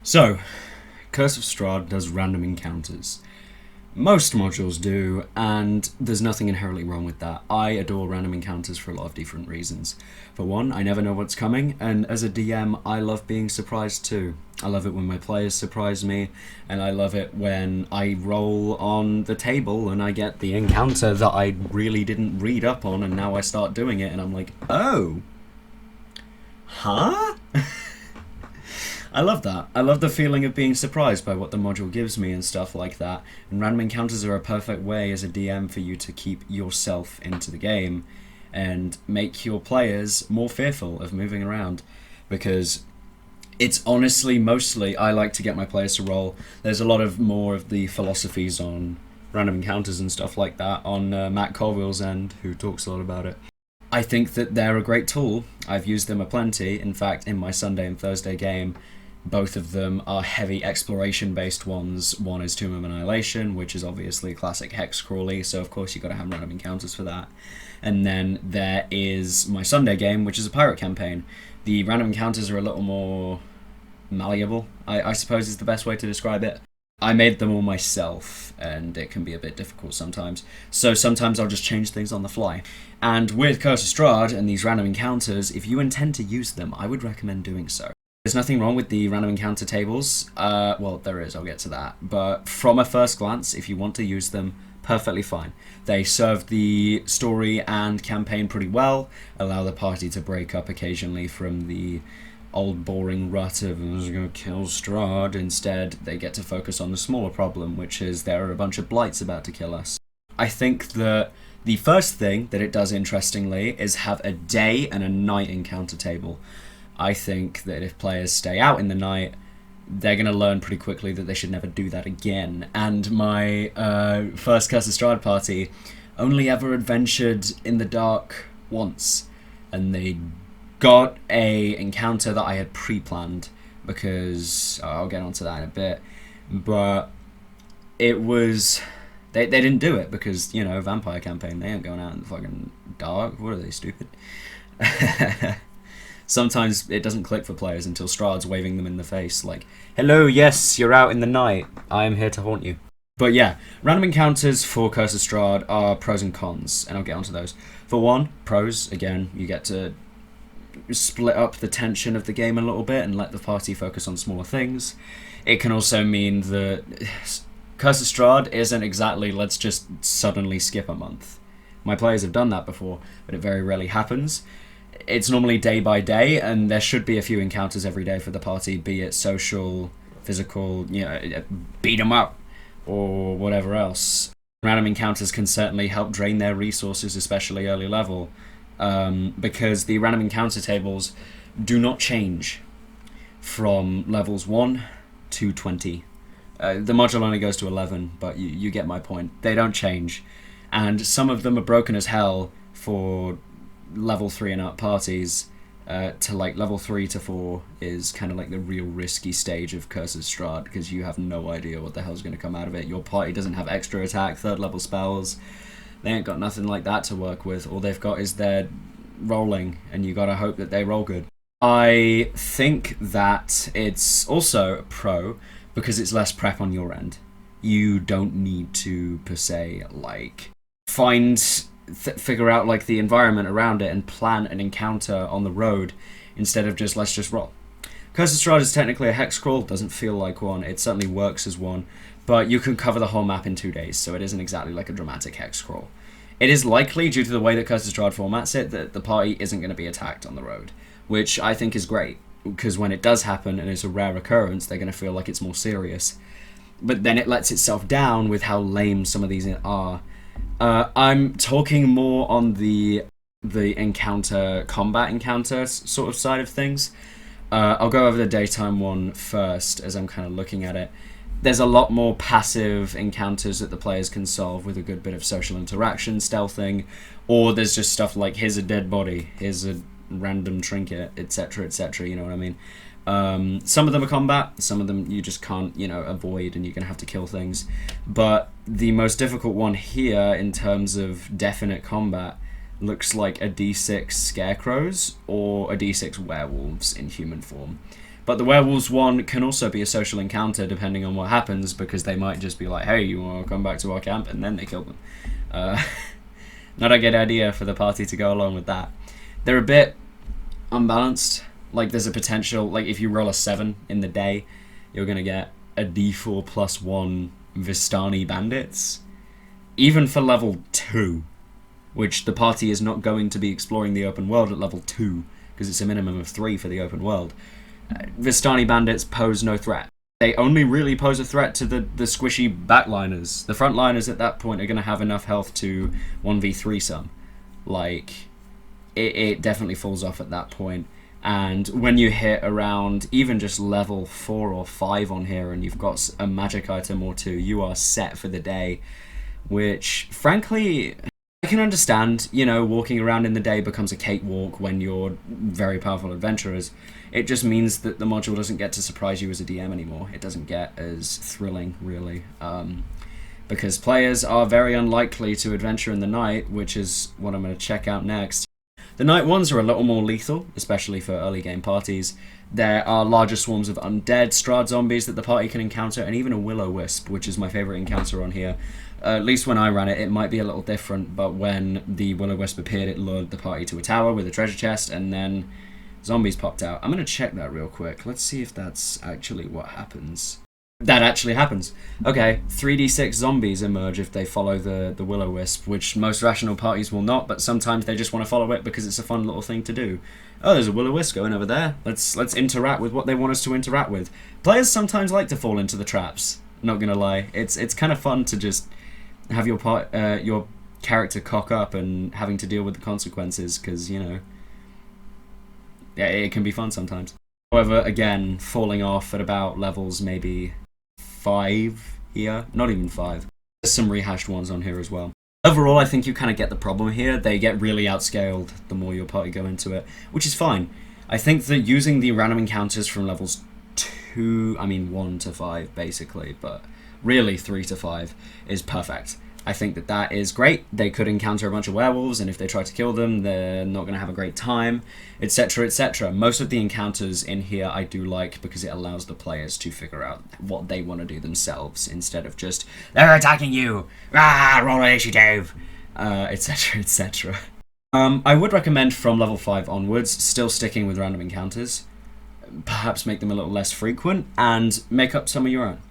So, Curse of Strahd does random encounters. Most modules do, and there's nothing inherently wrong with that. I adore random encounters for a lot of different reasons. For one, I never know what's coming, and as a DM, I love being surprised too. I love it when my players surprise me, and I love it when I roll on the table and I get the encounter that I really didn't read up on, and now I start doing it, and I'm like, oh, huh? I love that. I love the feeling of being surprised by what the module gives me and stuff like that. And random encounters are a perfect way as a DM for you to keep yourself into the game and make your players more fearful of moving around. Because it's honestly mostly, I like to get my players to roll. There's a lot of more of the philosophies on random encounters and stuff like that on Matt Colville's end, who talks a lot about it. I think that they're a great tool. I've used them aplenty. In fact, in my Sunday and Thursday game, both of them are heavy exploration-based ones. One is Tomb of Annihilation, which is obviously classic hex crawly, so of course you've got to have random encounters for that. And then there is my Sunday game, which is a pirate campaign. The random encounters are a little more malleable, I suppose is the best way to describe it. I made them all myself, and it can be a bit difficult sometimes. So sometimes I'll just change things on the fly. And with Curse of Strahd and these random encounters, if you intend to use them, I would recommend doing so. There's nothing wrong with the random encounter tables. Well, there is, I'll get to that. But from a first glance, if you want to use them, perfectly fine. They serve the story and campaign pretty well, allow the party to break up occasionally from the old boring rut of "let's go kill Strahd." Instead, they get to focus on the smaller problem, which is there are a bunch of blights about to kill us. I think that the first thing that it does interestingly is have a day and a night encounter table. I think that if players stay out in the night, they're going to learn pretty quickly that they should never do that again. And my first Curse of Strahd party only ever adventured in the dark once, and they got a encounter that I had pre-planned, because I'll get onto that in a bit, but it was they didn't do it because, you know, vampire campaign, they ain't going out in the fucking dark. What are they, stupid? Sometimes it doesn't click for players until Strahd's waving them in the face like, hello, yes, you're out in the night, I am here to haunt you. But yeah, random encounters for Curse of Strahd are pros and cons, and I'll get onto those. For one, pros, again, you get to split up the tension of the game a little bit and let the party focus on smaller things. It can also mean that Curse of Strahd isn't exactly let's just suddenly skip a month. My players have done that before, but it very rarely happens. It's normally day by day, and there should be a few encounters every day for the party, be it social, physical, you know, beat 'em up, or whatever else. Random encounters can certainly help drain their resources, especially early level, because the random encounter tables do not change from levels 1 to 20. The module only goes to 11, but you get my point. They don't change, and some of them are broken as hell for level 3 and up parties. To like level 3 to 4 is kind of like the real risky stage of Curse of Strahd, because you have no idea what the hell's going to come out of it. Your party doesn't have extra attack, 3rd level spells. They ain't got nothing like that to work with. All they've got is their rolling, and you gotta hope that they roll good. I think that it's also a pro because it's less prep on your end. You don't need to, per se, like, figure out like the environment around it and plan an encounter on the road instead of just let's just roll. Curse of Strahd is technically a hex crawl, doesn't feel like one, it certainly works as one, but you can cover the whole map in 2 days, so it isn't exactly like a dramatic hex crawl. It is likely, due to the way that Curse of Strahd formats it, that the party isn't going to be attacked on the road, which I think is great, because when it does happen and it's a rare occurrence, they're going to feel like it's more serious. But then it lets itself down with how lame some of these are. I'm talking more on the combat encounter sort of side of things. I'll go over the daytime one first as I'm kind of looking at it. There's a lot more passive encounters that the players can solve with a good bit of social interaction, stealthing, or there's just stuff like here's a dead body, here's a random trinket, etc, etc, you know what I mean? Some of them are combat, some of them you just can't, you know, avoid, and you're gonna have to kill things. But the most difficult one here in terms of definite combat looks like a D6 scarecrows or a D6 werewolves in human form. But the werewolves one can also be a social encounter depending on what happens, because they might just be like, hey, you want to come back to our camp, and then they kill them. Not a good idea for the party to go along with that. They're a bit unbalanced. Like, there's a potential, like, if you roll a 7 in the day, you're going to get a d4 plus 1 Vistani bandits. Even for level 2, which the party is not going to be exploring the open world at level 2, because it's a minimum of 3 for the open world. Vistani bandits pose no threat. They only really pose a threat to the squishy backliners. The frontliners at that point are going to have enough health to 1v3 some. Like, it definitely falls off at that point. And when you hit around even just level 4 or 5 on here, and you've got a magic item or 2, you are set for the day. Which, frankly, I can understand, you know, walking around in the day becomes a cakewalk when you're very powerful adventurers. It just means that the module doesn't get to surprise you as a DM anymore. It doesn't get as thrilling, really. Because players are very unlikely to adventure in the night, which is what I'm going to check out next. The night ones are a little more lethal, especially for early game parties. There are larger swarms of undead Strahd zombies that the party can encounter, and even a will-o-wisp, which is my favourite encounter on here. At least when I ran it, it might be a little different, but when the will-o-wisp appeared, it lured the party to a tower with a treasure chest, and then zombies popped out. I'm going to check that real quick. Let's see if that's actually what happens. That actually happens. Okay, 3d6 zombies emerge if they follow the will-o-wisp, which most rational parties will not, but sometimes they just want to follow it because it's a fun little thing to do. Oh, there's a will-o-wisp going over there. Let's interact with what they want us to interact with. Players sometimes like to fall into the traps, not gonna lie. It's kind of fun to just have your character cock up and having to deal with the consequences, because, you know, yeah, it can be fun sometimes. However, again, falling off at about levels maybe 5 here, not even 5. There's some rehashed ones on here as well. Overall, I think you kind of get the problem here. They get really outscaled the more your party go into it, which is fine. I think that using the random encounters from levels 1 to 5 basically, but really 3 to 5 is perfect. I think that that is great. They could encounter a bunch of werewolves, and if they try to kill them, they're not going to have a great time, etc, etc. Most of the encounters in here I do like, because it allows the players to figure out what they want to do themselves, instead of just, they're attacking you, roll initiative, etc, etc. I would recommend from level 5 onwards, still sticking with random encounters, perhaps make them a little less frequent, and make up some of your own.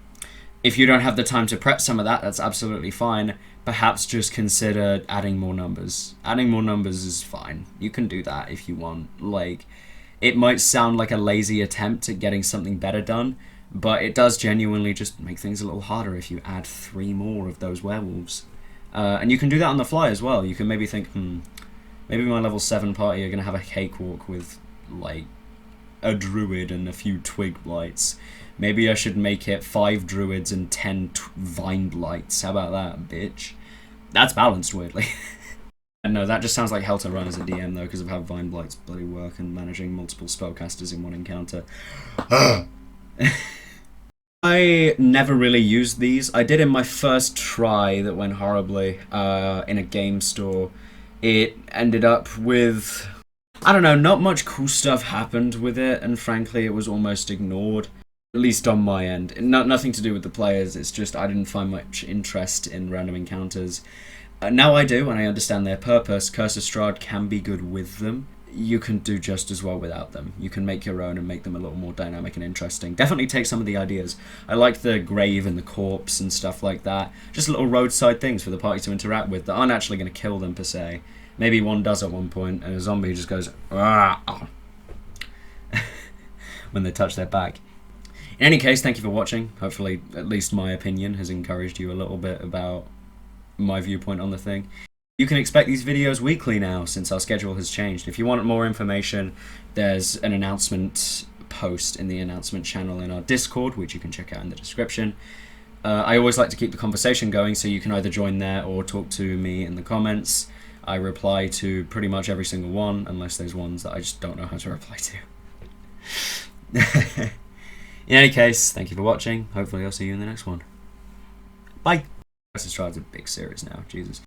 If you don't have the time to prep some of that, that's absolutely fine. Perhaps just consider adding more numbers. Adding more numbers is fine. You can do that if you want. Like, it might sound like a lazy attempt at getting something better done, but it does genuinely just make things a little harder if you add 3 more of those werewolves. And you can do that on the fly as well. You can maybe think, maybe my level 7 party are going to have a cakewalk with, like, a druid and a few twig blights. Maybe I should make it 5 druids and 10 vine blights. How about that, bitch? That's balanced, weirdly. And no, that just sounds like hell to run as a DM, though, because of how vine blights bloody work and managing multiple spellcasters in one encounter. I never really used these. I did in my first try that went horribly in a game store. It ended up with, I don't know, not much cool stuff happened with it, and frankly it was almost ignored. At least on my end. Nothing to do with the players, it's just I didn't find much interest in random encounters. Now I do, and I understand their purpose. Curse of Strahd can be good with them. You can do just as well without them. You can make your own and make them a little more dynamic and interesting. Definitely take some of the ideas. I like the grave and the corpse and stuff like that. Just little roadside things for the party to interact with that aren't actually going to kill them per se. Maybe one does at one point, and a zombie just goes when they touch their back. In any case, thank you for watching. Hopefully, at least my opinion has encouraged you a little bit about my viewpoint on the thing. You can expect these videos weekly now, since our schedule has changed. If you want more information, there's an announcement post in the announcement channel in our Discord, which you can check out in the description. I always like to keep the conversation going, so you can either join there or talk to me in the comments. I reply to pretty much every single one, unless there's ones that I just don't know how to reply to. In any case, thank you for watching. Hopefully I'll see you in the next one. Bye! Curse of Strahd's a big series now, Jesus.